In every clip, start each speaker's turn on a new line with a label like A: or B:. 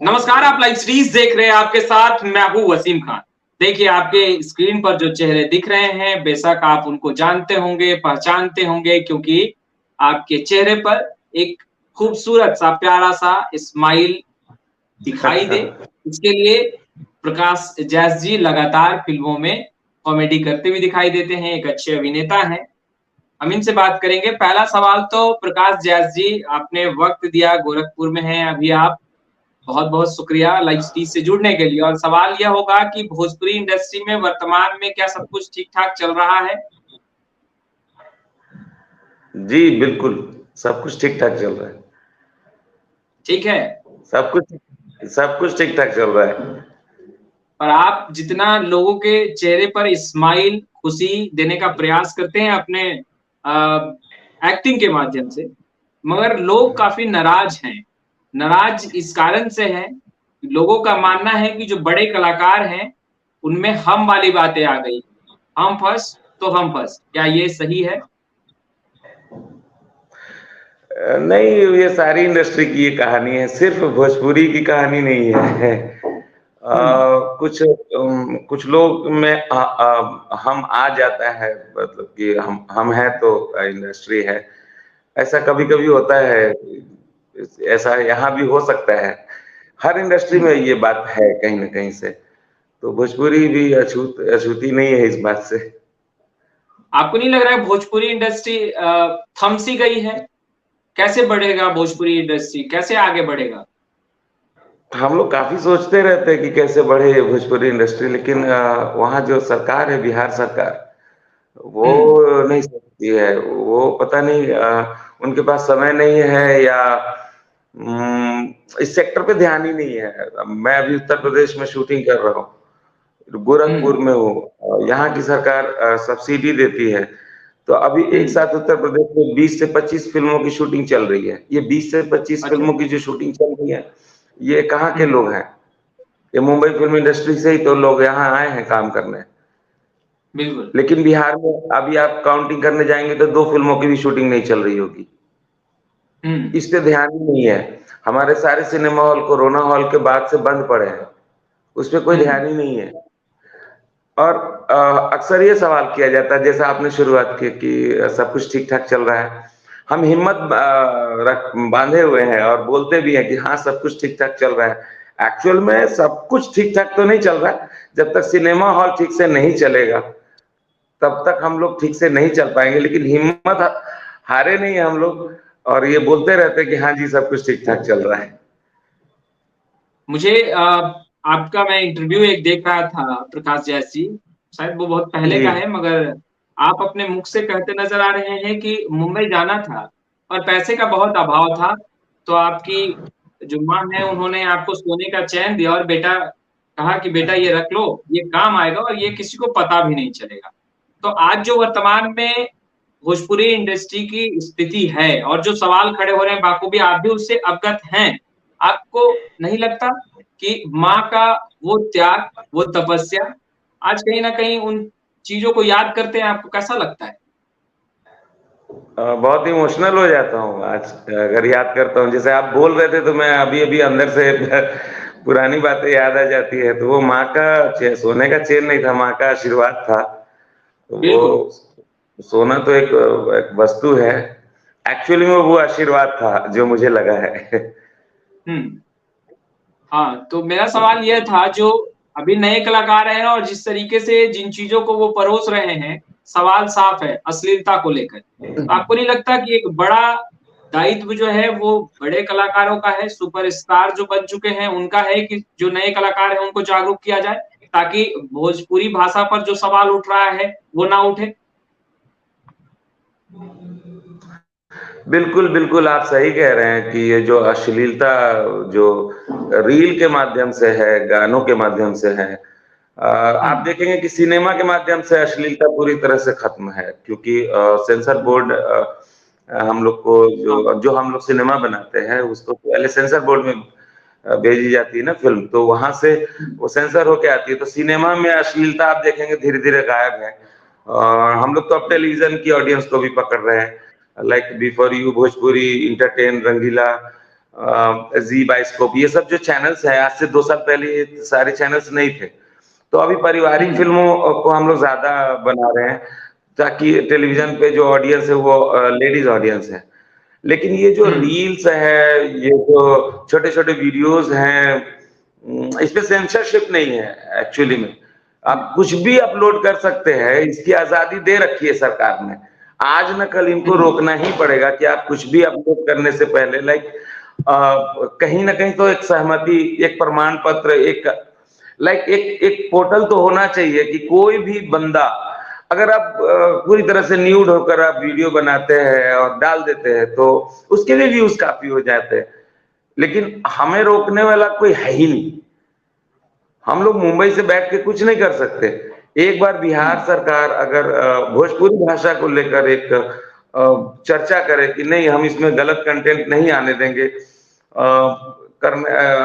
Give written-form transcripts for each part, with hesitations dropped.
A: नमस्कार, आप live series देख रहे हैं, आपके साथ मैं हूं वसीम खान। देखिए, आपके स्क्रीन पर जो चेहरे दिख रहे हैं, बेशक आप उनको जानते होंगे, पहचानते होंगे क्योंकि आपके चेहरे पर एक खूबसूरत सा, प्यारा सा स्माइल दिखाई दे, इसके लिए प्रकाश जैस जी लगातार फ़िल्मों में कॉमेडी करते हुए दिखाई देते हैं, एक अच्छे अभिनेता हैं। हम इनसे बात करेंगे। पहला सवाल तो प्रकाश जैस जी, आपने वक़्त दिया, गोरखपुर में हैं अभी आप। बहुत-बहुत शुक्रिया लाइव स्टीज से जुड़ने के लिए और सवाल यह होगा कि भोजपुरी इंडस्ट्री में वर्तमान में क्या सब कुछ ठीक-ठाक चल रहा है?
B: जी, बिल्कुल, सब कुछ ठीक-ठाक चल रहा है।
A: ठीक है।
B: सब कुछ ठीक-ठाक चल रहा है।
A: और आप जितना लोगों के चेहरे पर स्माइल, खुशी देने का प्रयास करते हैं अपने एक्टिंग के माध्यम से, मगर लोग काफ़ी नाराज़ हैं। नाराज़ इस कारण से हैं, लोगों का मानना है कि जो बड़े कलाकार हैं, उनमें हम वाली बातें आ गई। हम फर्स्ट तो हम फर्स्ट। क्या ये सही है?
B: नहीं, ये सारी इंडस्ट्री की ये कहानी है, सिर्फ भोजपुरी की कहानी नहीं है।
A: हुँ।
B: कुछ लोग में हम आ जाता है, मतलब कि हम हैं तो इंडस्ट्री है। ऐसा कभी-कभी होता है, ऐसा यहाँ भी हो सकता है। हर इंडस्ट्री में
A: हुँ।
B: ये बात है कहीं न कहीं से, तो भोजपुरी भी अछूती नहीं है इस बात से।
A: आपको नहीं लग रहा है भोजपुरी इंडस्ट्री थम सी गई है? कैसे बढ़ेगा भोजपुरी इंडस्ट्री? कैसे आगे बढ़ेगा?
B: हम लोग काफ़ी सोचते रहते हैं कि कैसे बढ़े भोजपुरी इंडस्ट्री, लेकिन वहाँ जो सरकार है, बिहार सरकार, वो
A: हुँ।
B: नहीं सोचती है। वो पता नहीं, उनके पास समय नहीं है या इस सेक्टर पे ध्यान ही नहीं है। मैं अभी उत्तर प्रदेश में शूटिंग कर रहा हूँ, गोरखपुर
A: हुँ।
B: में हूँ। यहाँ की सरकार सब्सिडी देती है, तो अभी एक
A: हुँ।
B: साथ उत्तर प्रदेश में 20 से 25 फ़िल्मों की शूटिंग चल रही है। ये 20 से 25
A: अच्छा।
B: फ़िल्मों की जो शूटिंग चल रही है, ये कहाँ के
A: हुँ।
B: लोग हैं? ये मुंबई फ़िल्म इंडस्ट्री से ही तो लोग यहाँ आए हैं काम करने।
A: बिल्कुल।
B: लेकिन बिहार में अभी आप काउंटिंग करने जाएँगे तो 2 फ़िल्मों की भी शूटिंग नहीं चल रही होगी।
A: हुँ।
B: इस पे ध्यान ही नहीं है। हमारे सारे सिनेमा हॉल कोरोना हॉल के बाद से बंद पड़े हैं। उस पे कोई ध्यान
A: हुँ।
B: ही नहीं है। और अक्सर ये सवाल किया जाता है, जैसा आपने शुरुआत की कि सब कुछ ठीक-ठाक चल रहा है। हम हिम्मत रख बाँधे हुए हैं और बोलते भी हैं कि हाँ, सब कुछ ठीक-ठाक चल रहा है। एक्चुअल में सब कुछ ठीक-ठाक तो नहीं चल रहा है। जब तक सिनेमा हॉल ठीक से नहीं चलेगा, तब तक हम लोग ठीक से नहीं चल पाएँगे, लेकिन हिम्मत हारे नहीं हैं हम लोग और ये बोलते रहते हैं कि हाँ जी, सब कुछ ठीक-ठाक चल रहा है।
A: मुझे आपका मैं इंटरव्यू एक देख रहा था प्रकाश जैस जी, शायद वो बहुत पहले
B: जी।
A: का है मगर आप अपने मुख से कहते नज़र आ रहे हैं कि मुंबई जाना था और पैसे का बहुत अभाव था, तो आपकी जो माँ हैं उन्होंने आपको सोने का चैन दिया और बेटा कहा कि बेटा ये रख लो, ये काम आएगा और ये किसी को पता भी नहीं चलेगा। तो आज जो वर्तमान में भोजपुरी इंडस्ट्री की स्थिति है और जो सवाल खड़े हो रहे हैं बाखूबी आप भी उससे अवगत हैं। आपको नहीं लगता कि माँ का वो त्याग, वो तपस्या आज कहीं न कहीं उन चीज़ों को याद करते हैं, आपको कैसा लगता है?
B: बहुत इमोशनल हो जाता हूँ आज अगर याद करता हूँ। जैसे आप बोल रहे थे तो मैं अभी-अभी अंदर से पुरानी बातें याद आ जाती है। तो वो माँ का चे सोने का चेन नहीं था, माँ का आशीर्वाद था। तो वो
A: बिल्कुल।
B: सोना तो एक वस्तु है। एक्चुअली में वो आशीर्वाद था जो मुझे लगा है।
A: हुँ। हाँ, तो मेरा सवाल ये था जो अभी नए कलाकार हैं और जिस तरीके से जिन चीज़ों को वो परोस रहे हैं, सवाल साफ है अश्लीलता को लेकर। तो आपको नहीं लगता कि एक बड़ा दायित्व जो है वो बड़े कलाकारों का है, सुपरस्टार जो बन चुके हैं उनका है कि जो नए कलाकार हैं उनको जागरूक किया जाए, ताकि भोजपुरी भाषा पर जो सवाल उठ रहा है, वो ना उठे?
B: बिल्कुल, बिल्कुल, आप सही कह रहे हैं कि ये जो अश्लीलता जो रील के माध्यम से है, गानों के माध्यम से है, आप
A: हुँ।
B: देखेंगे कि सिनेमा के माध्यम से अश्लीलता पूरी तरह से खत्म है क्योंकि सेंसर बोर्ड हम लोग को
A: हाँ।
B: जो हम लोग सिनेमा बनाते हैं, उसको पहले सेंसर बोर्ड में भेजी जाती है ना फ़िल्म, तो वहाँ से
A: हुँ।
B: वो सेंसर होके आती है, तो सिनेमा में अश्लीलता आप देखेंगे धीरे-धीरे गायब है। हम लोग तो अब टेलीविज़न की ऑडियंस को भी पकड़ रहे हैं, like before you, Bhojpuri, entertain, Rangeela, Zee Bioscope, ये सब जो चैनल्स हैं, आज से 2 साल पहले ये सारे चैनल्स नहीं थे। तो अभी पारिवारिक फिल्मों को हम लोग ज्यादा बना रहे हैं, ताकि टेलीविजन पे जो ऑडियंस है वो लेडीज ऑडियंस है। लेकिन ये जो रील्स है, ये जो छोटे-छोटे वीडियोस हैं, इसमें सेंसरशिप नहीं है एक्चुअली में। आप कुछ भी अपलोड कर सकते हैं, इसकी आजादी दे रखी है सरकार ने। आज न कल इनको रोकना ही पड़ेगा कि आप कुछ भी अपलोड करने से पहले कहीं न कहीं तो एक सहमति, एक प्रमाण पत्र, एक पोर्टल तो होना चाहिए कि कोई भी बंदा, अगर आप पूरी तरह से न्यूड होकर आप वीडियो बनाते हैं और डाल देते हैं, तो उसके लिए व्यूज काफी हो जाते हैं। लेकिन हमें रोकने वाला कोई है ही नहीं। हम लोग मुंबई से बैठ के कुछ नहीं कर सकते। एक बार बिहार सरकार अगर भोजपुरी भाषा को लेकर एक चर्चा करे कि नहीं, हम इसमें गलत कंटेंट नहीं आने देंगे,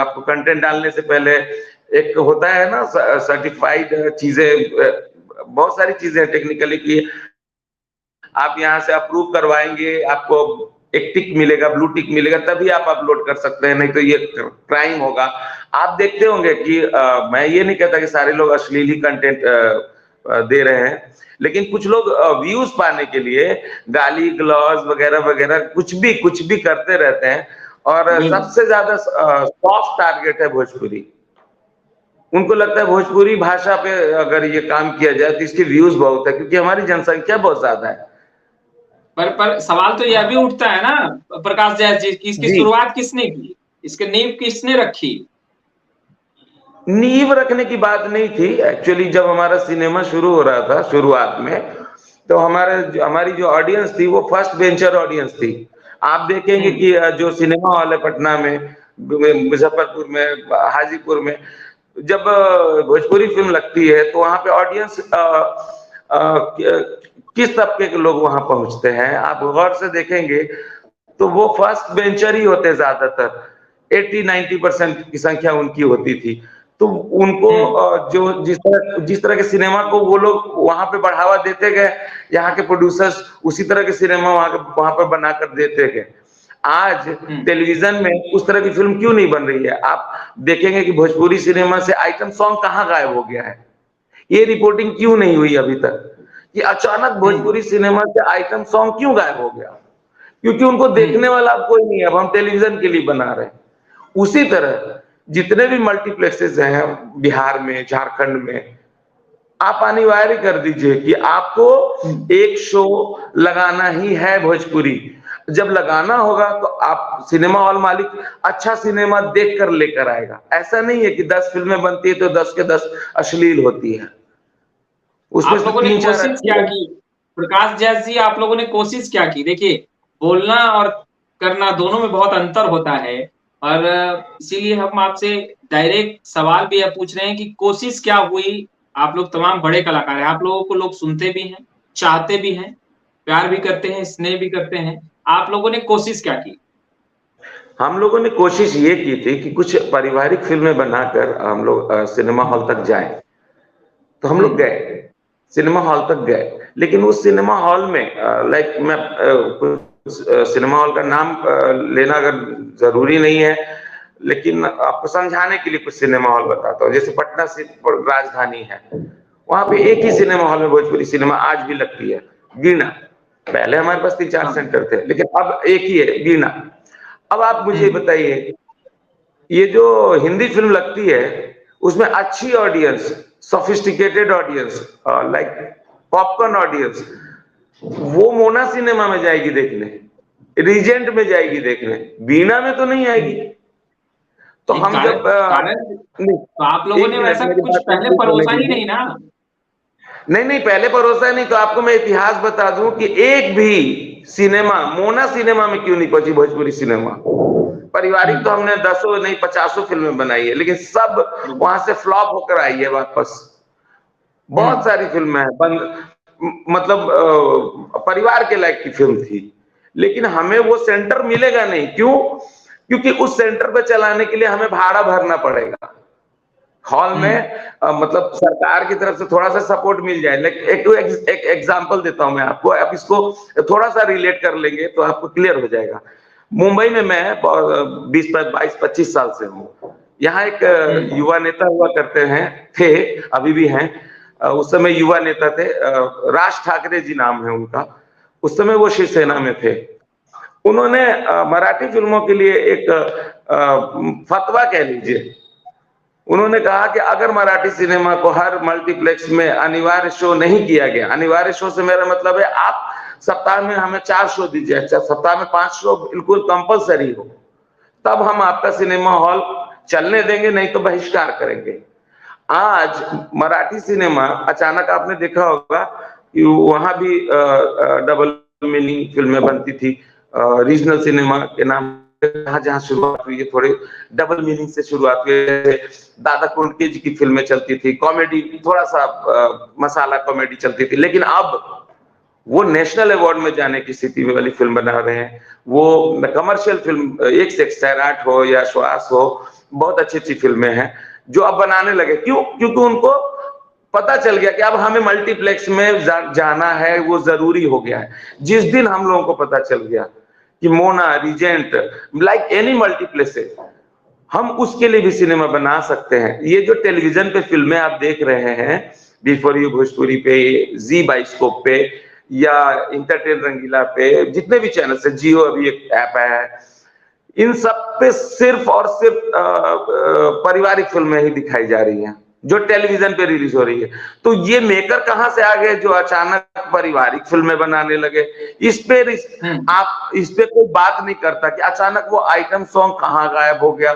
B: आपको कंटेंट डालने से पहले एक होता है ना सर्टिफाइड चीजें, बहुत सारी चीजें टेक्निकली की आप यहाँ से अप्रूव करवाएंगे, आपको एक टिक मिलेगा, ब्लू टिक मिलेगा, तभी आप अपलोड कर सकते हैं, नहीं तो ये क्राइम होगा। आप देखते होंगे कि मैं ये नहीं कहता कि सारे लोग अश्लील ही कंटेंट दे रहे हैं, लेकिन कुछ लोग व्यूज पाने के लिए गाली गलौज वगैरह वगैरह कुछ भी करते रहते हैं। और सबसे ज्यादा सॉफ्ट टारगेट है भोजपुरी। उनको लगता है भोजपुरी भाषा पे अगर ये काम किया जाए तो इसके व्यूज बहुत है, क्योंकि हमारी जनसंख्या बहुत ज्यादा है।
A: पर सवाल तो यह भी उठता है ना प्रकाश जैस जी, इसकी शुरुआत किसने की, इसके नींव किसने रखी?
B: नींव रखने की बात नहीं थी एक्चुअली। जब हमारा सिनेमा शुरू हो रहा था शुरुआत में, तो हमारी जो ऑडियंस थी वो फर्स्ट वेंचर ऑडियंस थी। आप देखेंगे कि जो सिनेमा हॉल है पटना में, मुजफ्फरपुर में, हाजीपुर में, जब भोजपुरी फिल्म लगती है तो वहां पे ऑडियंस किस तबके के लोग वहां पहुंचते हैं, आप गौर से देखेंगे तो वो फर्स्ट वेंचर ही होते, ज्यादातर 80-90% की संख्या उनकी होती थी। तो उनको जो जिस तरह के सिनेमा को वो लोग वहां पे बढ़ावा देते गए, यहाँ के प्रोड्यूसर्स उसी तरह के सिनेमा वहां पर बनाकर देते गए। आज टेलीविजन में उस तरह की फिल्म क्यों नहीं बन रही है? आप देखेंगे कि भोजपुरी सिनेमा से आइटम सॉन्ग कहाँ गायब हो गया है। ये रिपोर्टिंग क्यों नहीं हुई अभी तक कि अचानक भोजपुरी सिनेमा से आइटम सॉन्ग क्यों गायब हो गया? क्योंकि उनको देखने वाला अब कोई नहीं है, अब हम टेलीविजन के लिए बना रहे हैं। उसी तरह जितने भी मल्टीप्लेक्सेस हैं बिहार में, झारखंड में, आप अनिवार्य कर दीजिए कि आपको एक शो लगाना ही है भोजपुरी। जब लगाना होगा तो आप सिनेमा हॉल मालिक अच्छा सिनेमा देख कर लेकर आएगा। ऐसा नहीं है कि 10 फिल्में बनती है तो 10 के 10 अश्लील होती है।
A: उसमें आप लोगों ने कोशिश क्या की प्रकाश जैस जी, आप लोगों ने कोशिश क्या की? देखिए, बोलना और करना दोनों में बहुत अंतर होता है, और इसीलिए हम आपसे डायरेक्ट सवाल भी पूछ रहे हैं कि कोशिश क्या हुई? आप लोग तमाम बड़े कलाकार हैं, आप लोगों को लोग सुनते भी हैं, चाहते भी हैं, प्यार भी करते हैं, स्नेह भी करते हैं। आप लोगों ने कोशिश क्या की?
B: हम लोगों ने कोशिश ये की थी कि कुछ पारिवारिक फिल्में बनाकर हम लोग सिनेमा हॉल तक जाएं। तो हम लोग गए, सिनेमा हॉल तक गए, लेकिन उस सिनेमा हॉल में मैं सिनेमा हॉल का नाम लेना अगर जरूरी नहीं है, लेकिन आपको समझाने के लिए कुछ सिनेमा हॉल बताता हूँ। जैसे पटना से राजधानी है, वहां पे एक ही सिनेमा हॉल में भोजपुरी सिनेमा आज भी लगती है, वीणा। पहले हमारे पास 3-4 सेंटर थे, लेकिन अब एक ही है, वीणा। अब आप मुझे बताइए, ये जो हिंदी फिल्म लगती है उसमें अच्छी audience, sophisticated audience, like popcorn audience, वो मोना सिनेमा में जाएगी देखने, रीजेंट में जाएगी देखने, वीणा में तो नहीं आएगी। तो हम जब
A: तो आप लोगों ने वैसा कुछ पहले परोसा ही नहीं ना?
B: नहीं, पहले परोसा नहीं। तो आपको मैं इतिहास बता दूं कि एक भी सिनेमा मोना सिनेमा में क्यों नहीं पहुंची भोजपुरी सिनेमा। पारिवारिक तो हमने 10 नहीं 50 फिल्में बनाई है, लेकिन सब वहां से फ्लॉप होकर आई है वापस। बहुत सारी फिल्में हैं, मतलब परिवार के लायक की फिल्म थी, लेकिन हमें वो सेंटर मिलेगा नहीं। क्यों? क्योंकि उस सेंटर पे चलाने के लिए हमें भाड़ा भरना पड़ेगा। हॉल में मतलब सरकार की तरफ से थोड़ा सा सपोर्ट मिल जाए। एक एग्जांपल देता हूं मैं आपको, आप इसको थोड़ा सा रिलेट कर लेंगे तो आपको क्लियर हो जाएगा। मुंबई में मैं 22-25 साल से हूँ। यहाँ एक युवा नेता हुआ करते हैं, थे, अभी भी हैं। उस समय युवा नेता थे, राज ठाकरे जी नाम है उनका। उस समय वो शिवसेना में थे। उन्होंने मराठी फिल्मों के लिए एक फतवा कह लीजिए, उन्होंने कहा कि अगर मराठी सिनेमा को हर मल्टीप्लेक्स में अनिवार्य शो नहीं किया गया, अनिवार्य शो से मेरा मतलब है आप सप्ताह में हमें 4 शो दीजिए, अच्छा सप्ताह में 5 शो बिल्कुल कंपलसरी हो, तब हम आपका सिनेमा हॉल चलने देंगे, नहीं तो बहिष्कार करेंगे। आज मराठी सिनेमा अचानक आपने देखा होगा कि वहां भी डबल मीनिंग फिल्में बनती थी, रीजनल सिनेमा के नाम जहां जहां शुरुआत हुई है, थोड़े डबल मीनिंग से शुरुआत हुई है। दादा कुंडके जी की फिल्में चलती थी, कॉमेडी थोड़ा सा मसाला कॉमेडी चलती थी, लेकिन अब वो नेशनल अवार्ड में जाने की स्थिति में वाली फिल्म बना रहे हैं। वो कमर्शियल फिल्म, एक से एक सैराट हो या श्वास हो, बहुत अच्छी अच्छी फिल्में हैं जो अब बनाने लगे। क्यों? क्योंकि उनको पता चल गया कि अब हमें मल्टीप्लेक्स में जाना है, वो जरूरी हो गया है। जिस दिन हम लोगों को पता चल गया कि Mona, Regent, like any multiplex, हम उसके लिए भी सिनेमा बना सकते हैं। ये जो टेलीविजन पे फिल्में आप देख रहे हैं, बिफोर यू भोजपुरी पे, जी बाइस्कोप पे या इंटरटेन रंगीला पे, जितने भी चैनल से, जियो अभी एक ऐप है, इन सब पे सिर्फ और सिर्फ पारिवारिक फिल्में ही दिखाई जा रही हैं जो टेलीविजन पे रिलीज हो रही है। तो ये मेकर कहां से आ गए जो अचानक पारिवारिक फिल्में बनाने लगे? इस पे आप इस पे कोई बात नहीं करता कि अचानक वो आइटम सॉन्ग कहां गायब हो गया,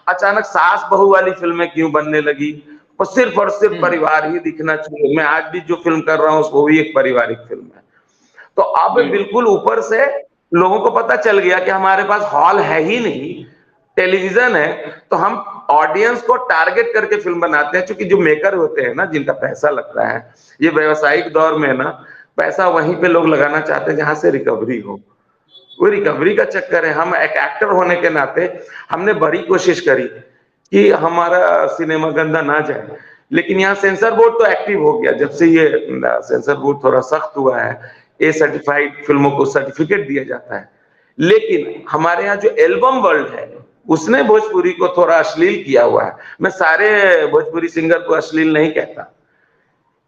B: अचानक सास बहू वाली फिल्में क्यों बनने लगी, और सिर्फ परिवार ही दिखना चाहिए। मैं आज भी जो फिल्म कर रहा हूँ वो भी एक पारिवारिक फिल्म है। तो अब बिल्कुल ऊपर से लोगों को पता चल गया कि हमारे पास हॉल है ही नहीं, टेलीविजन है, तो हम ऑडियंस को टारगेट करके फिल्म बनाते हैं। क्योंकि जो मेकर होते हैं ना, जिनका पैसा लगता है, ये व्यावसायिक दौर में ना पैसा वहीं पे लोग लगाना चाहते हैं जहां से रिकवरी हो। वो रिकवरी का चक्कर है। हम एक एक्टर होने के नाते हमने बड़ी कोशिश करी कि हमारा सिनेमा गंदा ना जाए, लेकिन यहाँ सेंसर बोर्ड तो एक्टिव हो गया। जब से ये सेंसर बोर्ड थोड़ा सख्त हुआ है, ए सर्टिफाइड फिल्मों को सर्टिफिकेट दिया जाता है, लेकिन हमारे यहाँ जो एल्बम वर्ल्ड है उसने भोजपुरी को थोड़ा अश्लील किया हुआ है। मैं सारे भोजपुरी सिंगर को अश्लील नहीं कहता,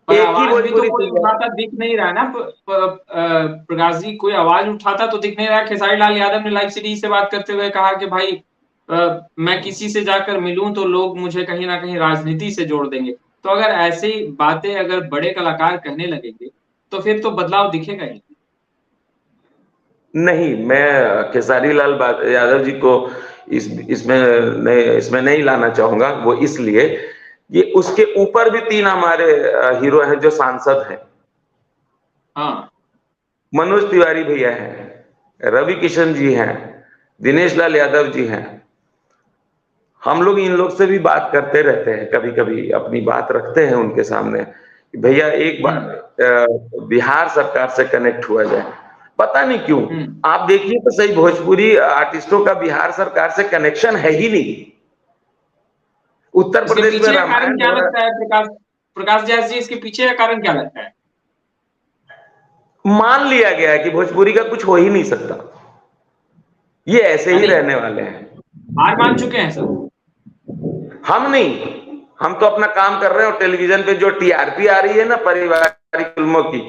B: एक ही भोजपुरी
A: कोई उठाता दिख नहीं रहा ना प्रकाश जी, कोई आवाज उठाता तो दिख नहीं रहा। खेसारी लाल यादव ने लाइव सीडी से बात करते हुए कहा कि भाई मैं किसी से जाकर मिलूं तो लोग मुझे कहीं ना कहीं राजनीति से जोड़ देंगे। तो अगर ऐसी बातें अगर बड़े कलाकार कहने लगेंगे तो फिर तो बदलाव दिखेगा ही
B: नहीं। मैं खेसारी लाल यादव जी को इसमें नहीं लाना चाहूंगा। वो इसलिए, ये उसके ऊपर भी 3 हमारे हीरो हैं जो सांसद हैं।
A: हाँ,
B: मनोज तिवारी भैया हैं, रवि किशन जी हैं, दिनेश लाल यादव जी हैं। हम लोग इन लोग से भी बात करते रहते हैं, कभी कभी अपनी बात रखते हैं उनके सामने, भैया एक बार बिहार सरकार से कनेक्ट हुआ जाए। पता नहीं क्यों, आप देखिए तो सही, भोजपुरी आर्टिस्टों का बिहार सरकार से कनेक्शन है ही नहीं। उत्तर प्रदेश में
A: रामायण क्या लगता है प्रकाश जी, इसके पीछे का कारण क्या लगता है?
B: मान लिया गया है कि भोजपुरी का कुछ हो ही नहीं सकता, ये ऐसे ही रहने वाले हैं।
A: हार मान चुके हैं सब।
B: हम नहीं, हम तो अपना काम कर रहे हैं। और टेलीविजन पे जो टीआरपी आ रही है ना पारिवारिक फिल्मों की,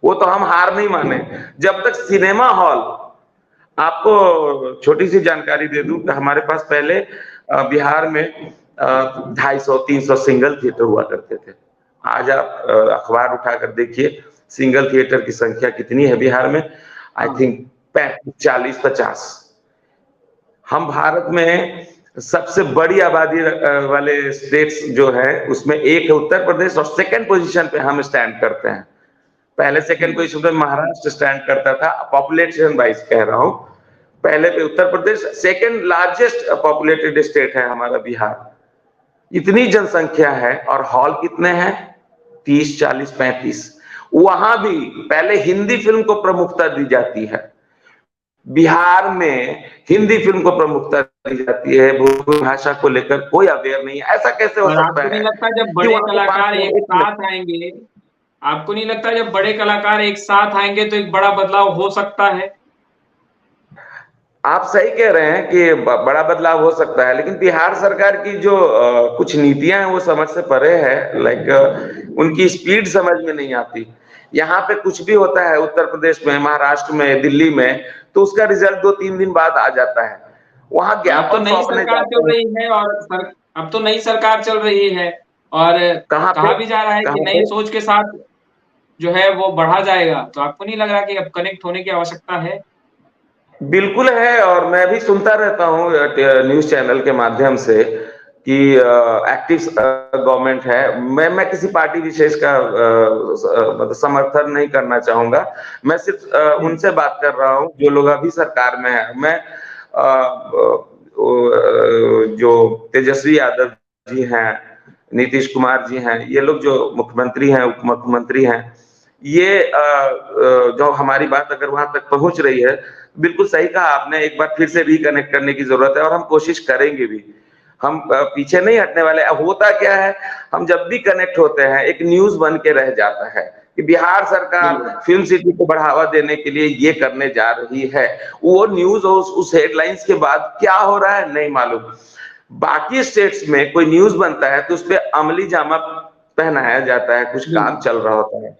B: वो तो हम हार नहीं माने। जब तक सिनेमा हॉल, आपको छोटी सी जानकारी दे दूं कि हमारे पास पहले बिहार में 250-300 सिंगल थिएटर हुआ करते थे। आज आप अखबार उठाकर देखिए सिंगल थिएटर की संख्या कितनी है बिहार में। I think 40-50। हम भारत में सबसे बड़ी आबादी वाले स्टेट्स जो है उसमें एक है उत्तर प्रदेश, और सेकंड पोजीशन पे हम स्टैंड करते हैं। पहले सेकंड पोजीशन पे महाराष्ट्र स्टैंड करता था, पॉपुलेशन वाइज कह रहा हूं। पहले पे Uttar Pradesh, second largest populated state है हमारा बिहार। इतनी जनसंख्या है और हॉल कितने हैं? 30, 40, 35। वहां भी पहले हिंदी फिल्म को प्रमुखता दी जाती है। बिहार में हिंदी फिल्म को प्रमुखता दी जाती है, भोजपुरी भाषा को लेकर कोई अवेयर नहीं है। ऐसा कैसे हो सकता है?
A: आपको नहीं लगता जब बड़े कलाकार एक साथ आएंगे, आपको नहीं लगता जब बड़े कलाकार एक साथ आएंगे तो एक बड़ा बदलाव हो सकता है?
B: आप सही कह रहे हैं कि बड़ा बदलाव हो सकता है, लेकिन बिहार सरकार की जो कुछ नीतियां हैं वो समझ से परे है। लाइक उनकी स्पीड समझ में नहीं आती। यहाँ पे कुछ भी होता है उत्तर प्रदेश में, महाराष्ट्र में, दिल्ली में, तो उसका रिजल्ट 2-3 दिन बाद आ जाता है। वहाँ
A: अब तो
B: ज्ञापन
A: नई
B: सौंपने
A: सरकार
B: जाते
A: चल
B: हैं।
A: रही है और अब तो नई सरकार चल रही है और
B: कहाँ पे?
A: कहा भी जा रहा है कि
B: कहाँ
A: नई
B: पे?
A: सोच के साथ जो है वो बढ़ा जाएगा। तो आपको नहीं लग रहा कि अब कनेक्ट होने की आवश्यकता है?
B: बिल्कुल है, और मैं भी सुनता रहता हूँ न्यूज चैनल के माध्यम से कि एक्टिव गवर्नमेंट है। मैं किसी पार्टी विशेष का मतलब समर्थन नहीं करना चाहूंगा। मैं सिर्फ उनसे बात कर रहा हूँ जो लोग अभी सरकार में है। मैं जो तेजस्वी यादव जी हैं, नीतीश कुमार जी हैं, ये लोग जो मुख्यमंत्री हैं, उप मुख्यमंत्री हैं, ये जो हमारी बात अगर वहां तक पहुंच रही है, बिल्कुल सही कहा आपने। एक बार फिर से रिकनेक्ट करने की जरूरत है और हम कोशिश करेंगे भी। हम पीछे नहीं हटने वाले। अब होता क्या है, हम जब भी कनेक्ट होते हैं एक न्यूज बन के रह जाता है कि बिहार सरकार
A: बिल्कुल।
B: फिल्म सिटी को बढ़ावा देने के लिए ये करने जा रही है। वो न्यूज उस हेडलाइंस के बाद क्या हो रहा है नहीं मालूम। बाकी स्टेट्स में कोई न्यूज बनता है तो उस पर अमली जामा पहनाया जाता है, कुछ काम चल रहा होता है।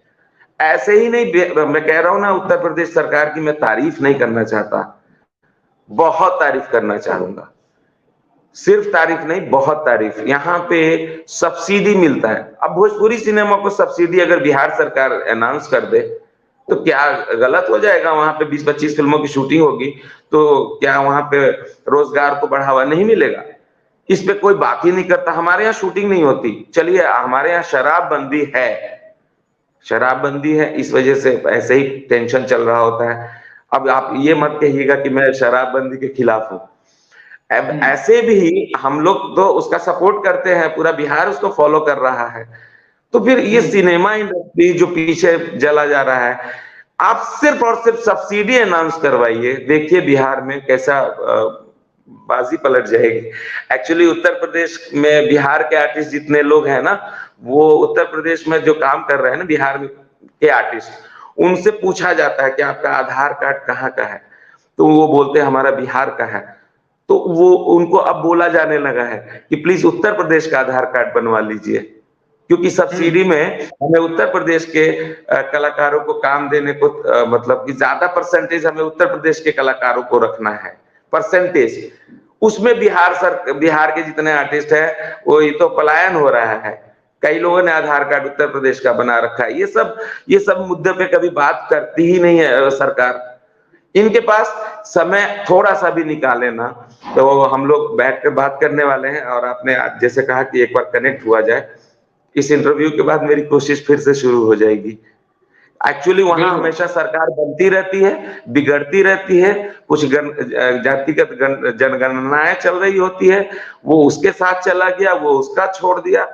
B: ऐसे ही नहीं, मैं कह रहा हूं ना, उत्तर प्रदेश सरकार की मैं तारीफ नहीं करना चाहता, बहुत तारीफ करना चाहूंगा। सिर्फ तारीफ नहीं, बहुत तारीफ। यहाँ पे सब्सिडी मिलता है। अब भोजपुरी सिनेमा को सब्सिडी अगर बिहार सरकार अनाउंस कर दे तो क्या गलत हो जाएगा? वहां पे 20-25 फिल्मों की शूटिंग होगी, तो क्या वहां पे रोजगार को बढ़ावा नहीं मिलेगा? इस पे कोई बात ही नहीं करता। हमारे यहाँ शूटिंग नहीं होती, चलिए हमारे यहाँ शराबबंदी है, शराबबंदी है, इस वजह से ऐसे ही टेंशन चल रहा होता है। अब आप ये मत कहिएगा कि मैं शराबबंदी के खिलाफ हूं। अब ऐसे भी हम लोग तो उसका सपोर्ट करते हैं, पूरा बिहार उसको फॉलो कर रहा है। तो फिर ये सिनेमा इंडस्ट्री जो पीछे चला जा रहा है, आप सिर्फ और सिर्फ सब्सिडी अनाउंस करवाइए, देखिए बिहार में कैसा बाजी पलट जाएगी। एक्चुअली उत्तर प्रदेश में बिहार के आर्टिस्ट जितने लोग हैं ना, वो उत्तर प्रदेश में जो काम कर रहे हैं ना बिहार में के आर्टिस्ट, उनसे पूछा जाता है कि आपका आधार कार्ड कहाँ का है, तो वो बोलते हैं हमारा बिहार का है। तो वो उनको अब बोला जाने लगा है कि प्लीज उत्तर प्रदेश का आधार कार्ड बनवा लीजिए, क्योंकि सब्सिडी में हमें उत्तर प्रदेश के कलाकारों को काम देने को मतलब कि ज्यादा परसेंटेज हमें उत्तर प्रदेश के कलाकारों को रखना है, परसेंटेज। उसमें बिहार के जितने आर्टिस्ट हैं वो ये तो पलायन हो रहा है। कई लोगों ने आधार कार्ड उत्तर प्रदेश का बना रखा है। ये सब मुद्दे पे कभी बात करती ही नहीं है सरकार। इनके पास समय थोड़ा सा भी निकाले ना, तो हम लोग बैठ कर बात करने वाले हैं। और आपने जैसे कहा कि एक बार कनेक्ट हुआ जाए, इस इंटरव्यू के बाद मेरी कोशिश फिर से शुरू हो जाएगी। एक्चुअली वहां
A: बिल्कुल।
B: हमेशा सरकार बनती रहती है, बिगड़ती रहती है, कुछ जातिगत जनगणनाएं चल रही होती है, वो उसके साथ चला गया, वो उसका छोड़ दिया।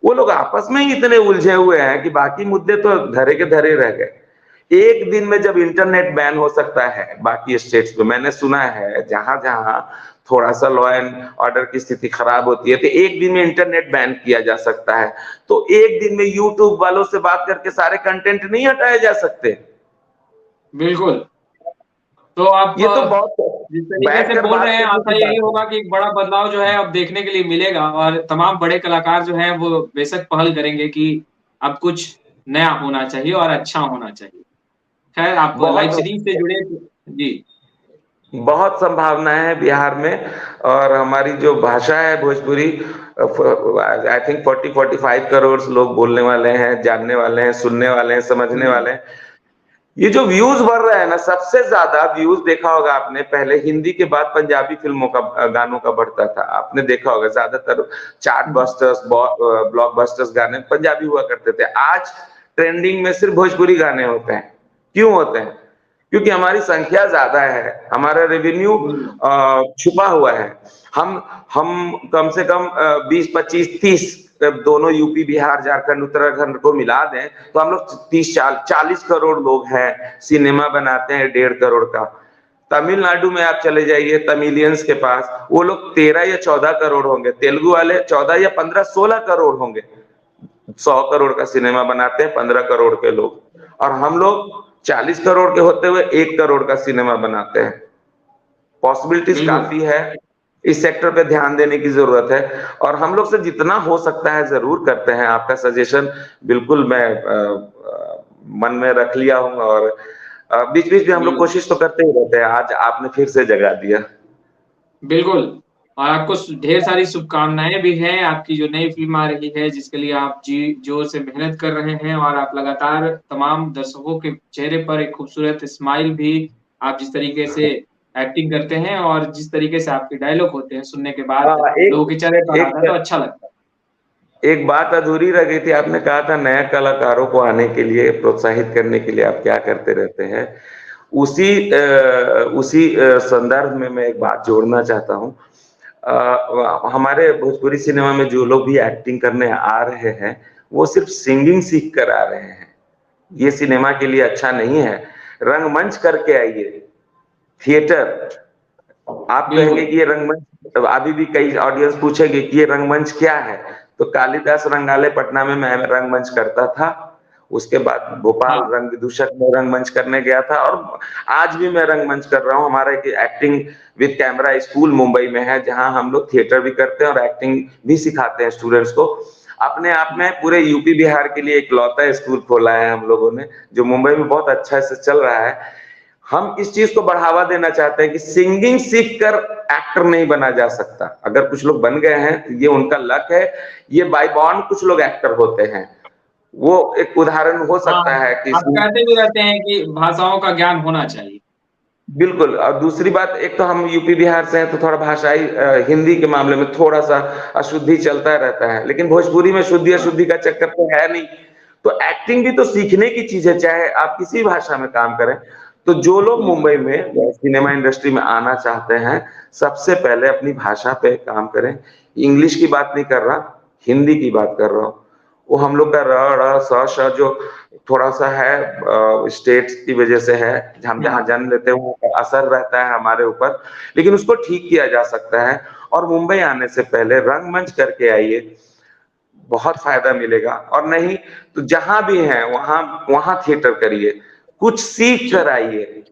B: वो लोग आपस में ही इतने उलझे हुए हैं कि बाकी मुद्दे तो धरे के धरे रह गए। एक दिन में जब इंटरनेट बैन हो सकता है बाकी स्टेट्स में, मैंने सुना है जहां जहां थोड़ा सा लॉ एंड ऑर्डर की स्थिति खराब होती है तो एक दिन में इंटरनेट बैन किया जा सकता है। तो एक दिन में यूट्यूब वालों से बात करके सारे कंटेंट नहीं हटाए जा सकते।
A: बिल्कुल। तो आप
B: ये तो बहुत
A: जिस तरीके
B: बैठ
A: से
B: कर
A: बोल
B: बात
A: रहे हैं,
B: करने
A: आशा
B: की
A: यही
B: बात है।
A: होगा कि एक बड़ा बदलाव जो है अब देखने के लिए मिलेगा और तमाम बड़े कलाकार जो हैं वो बेशक पहल करेंगे कि अब कुछ नया होना चाहिए और अच्छा होना चाहिए। खैर आप लाइव
B: बहुत
A: सीरीज से जुड़े जी।
B: बहुत संभावनाएं है बिहार में। और हमारी जो भाषा है भोजपुरी, आई थिंक 40-45 करोड़ लोग बोलने वाले हैं, जानने वाले हैं, सुनने वाले हैं, समझने वाले हैं। ये जो व्यूज बढ़ रहा है ना, सबसे ज्यादा व्यूज देखा होगा आपने, पहले हिंदी के बाद पंजाबी फिल्मों का गानों का बढ़ता था। आपने देखा होगा ज्यादातर चार्ट बस्टर्स, ब्लॉकबस्टर्स गाने पंजाबी हुआ करते थे। आज ट्रेंडिंग में सिर्फ भोजपुरी गाने होते हैं। क्यों होते हैं? क्योंकि हमारी संख्या ज्यादा है, हमारा रेवेन्यू छुपा हुआ है। हम कम से कम 20-25-30 दोनों यूपी, बिहार, झारखंड, उत्तराखंड को मिला दें तो हम लोग 30-40 करोड़ लोग हैं। सिनेमा बनाते हैं 1.5 करोड़ का। तमिलनाडु में आप चले जाइए, तमिलियंस के पास, वो लोग 13 या 14 करोड़ होंगे। तेलुगु वाले 14 या 15-16 करोड़ होंगे। 100 करोड़ का सिनेमा बनाते हैं 15 करोड़ के लोग, और हम लोग 40 करोड़ के होते हुए 1 करोड़ का सिनेमा बनाते हैं। पॉसिबिलिटीज
A: बिल्कुल।
B: काफी है, इस सेक्टर पे ध्यान देने की जरूरत है और हम लोग से जितना हो सकता है जरूर करते हैं। आपका सजेशन बिल्कुल मैं मन में रख लिया हूँ और बीच-बीच में हम लोग
A: बिल्कुल।
B: कोशिश तो करते ही रहते हैं। आज आपने फिर से जगा दिया।
A: बिल्कुल, और आपको ढेर सारी शुभकामनाएँ भी हैं, आपकी जो नई फ़िल्म आ रही है, जिसके लिए आप जी जोर से मेहनत कर रहे हैं और आप लगातार तमाम दर्शकों के चेहरे पर एक खूबसूरत स्माइल भी आप जिस तरीके से एक्टिंग करते हैं और जिस तरीके से आपके डायलॉग होते हैं, सुनने के बाद
B: हाँ,
A: लोगों के चेहरे पर आता है, तो
B: एक
A: अच्छा लगता है।
B: एक बात अधूरी रह गई थी, आपने कहा था नए कलाकारों को आने के लिए, प्रोत्साहित करने के लिए आप क्या करते रहते हैं? उसी संदर्भ में मैं एक बात जोड़ना चाहता हूँ। हमारे भोजपुरी सिनेमा में जो लोग भी एक्टिंग करने आ रहे हैं, वो सिर्फ़ सिंगिंग सीख कर आ रहे हैं। ये सिनेमा के लिए अच्छा नहीं है। रंगमंच करके आइए, थिएटर। आप कहेंगे
A: बिल्कुल।
B: कि ये रंगमंच, अभी भी कई ऑडियंस पूछेंगे कि ये रंगमंच क्या है? तो कालिदास रंगालय पटना में मैं रंगमंच करता था। उसके बाद भोपाल
A: हाँ।
B: रंगविदूषक में रंगमंच करने गया था और आज भी मैं रंगमंच कर रहा हूँ। हमारा एक acting with camera school Mumbai में है, जहाँ हम लोग थिएटर भी करते हैं और एक्टिंग भी सिखाते हैं स्टूडेंट्स को। अपने आप में पूरे यूपी बिहार के लिए इकलौता स्कूल खोला है हम लोगों ने, जो मुंबई में बहुत अच्छा से चल रहा है। हम इस चीज को बढ़ावा देना चाहते हैं कि सिंगिंग सीख कर एक्टर नहीं बना जा सकता। अगर कुछ लोग बन गए हैं तो ये उनका लक है, ये बाय बॉर्न कुछ लोग एक्टर होते हैं। वो एक उदाहरण हो
A: हाँ,
B: सकता है कि
A: आप कहते भी रहते हैं कि भाषाओं का ज्ञान होना चाहिए।
B: बिल्कुल। और दूसरी बात, एक तो हम यूपी बिहार से हैं तो थोड़ा भाषाई हिंदी के मामले में थोड़ा-सा अशुद्धि चलता रहता है, लेकिन भोजपुरी में
A: हाँ।
B: शुद्धि-अशुद्धि का चक्कर तो है नहीं। तो एक्टिंग भी तो सीखने की चीज़ है, चाहे आप किसी भाषा में काम करें। तो जो लोग
A: बिल्कुल।
B: मुंबई में सिनेमा इंडस्ट्री में आना चाहते हैं, सबसे पहले अपनी भाषा पे काम करें। इंग्लिश की बात नहीं कर रहा, हिंदी की बात कर रहा हूँ। वो हम लोग का र, ड़, स, श जो थोड़ा-सा है स्टेट्स की वजह से है, हम जहाँ
A: हाँ।
B: जन्म लेते हैं वो असर रहता है हमारे ऊपर, लेकिन उसको ठीक किया जा सकता है। और मुंबई आने से पहले रंगमंच करके आइए, बहुत फ़ायदा मिलेगा और नहीं तो जहाँ भी हैं वहाँ वहाँ थिएटर करिए, कुछ सीख कर
A: चलिए।
B: आइए।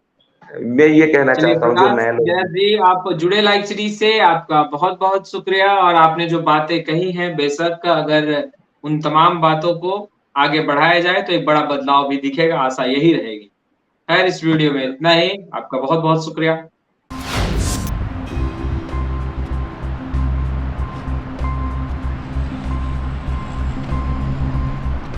B: मैं ये कहना
A: चलिए
B: चाहता हूँ जो
A: प्रकाश
B: नए लोग
A: जैन
B: हैं।
A: जी, आप जुड़े लाइव सीरीज से, आपका बहुत-बहुत शुक्रिया और आपने जो बातें कही हैं, बेशक अगर उन तमाम बातों को आगे बढ़ाया जाए तो एक बड़ा बदलाव भी दिखेगा, आशा यही रहेगी। खैर इस वीडियो में इतना ही, आपका बहुत-बहुत शुक्रिया।